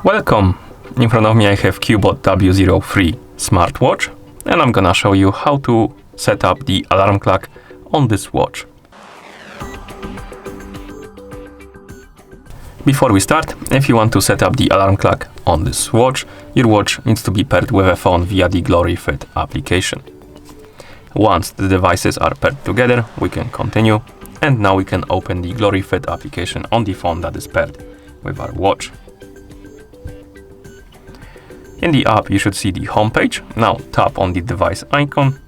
Welcome! In front of me I have Cubot W03 smartwatch, and I'm gonna show you how to set up the alarm clock on this watch. Before we start, if you want to set up the alarm clock on this watch, your watch needs to be paired with a phone via the GloryFit application. Once the devices are paired together, we can continue, and now we can open the GloryFit application on the phone that is paired with our watch. In the app, you should see the home page. Now tap on the device icon,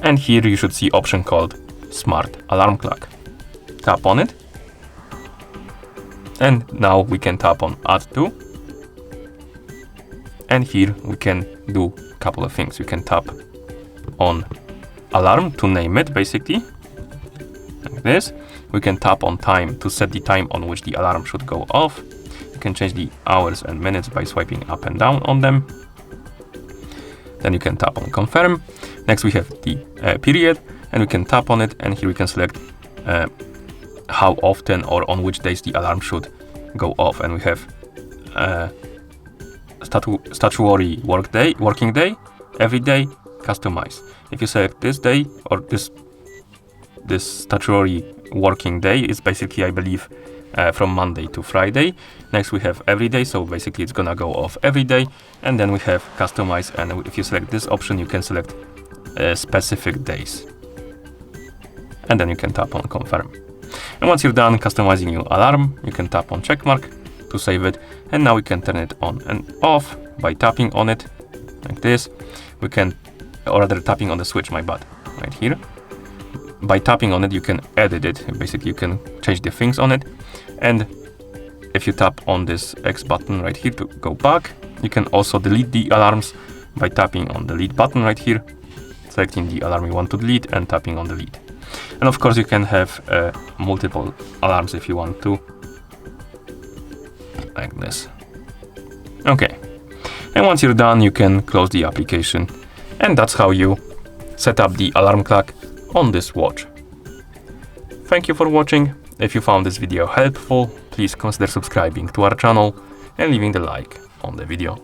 and here you should see option called Smart Alarm Clock. Tap on it, and now we can tap on Add to, and here we can do a couple of things. We can tap on Alarm to name it, basically, like this. We can tap on Time to set the time on which the alarm should go off. You can change the hours and minutes by swiping up and down on them. Then you can tap on Confirm. Next we have the period, and we can tap on it, and here we can select how often or on which days the alarm should go off. And we have statutory working day, every day, customize. If you select this day, or this statutory working day is basically, I believe, from Monday to Friday. Next we have every day, so basically it's gonna go off every day. And then we have customize, and if you select this option, you can select specific days. And then you can tap on confirm. And once you're done customizing your alarm, you can tap on check mark to save it. And now we can turn it on and off by tapping on it like this. We can, or rather tapping on the switch, my bad, right here. By tapping on it, you can edit it. Basically, you can change the things on it. And if you tap on this X button right here to go back, you can also delete the alarms by tapping on the delete button right here, selecting the alarm you want to delete and tapping on delete. And of course, you can have multiple alarms if you want to, like this. Okay. And once you're done, you can close the application. And that's how you set up the alarm clock on this watch. Thank you for watching. If you found this video helpful, please consider subscribing to our channel and leaving the like on the video.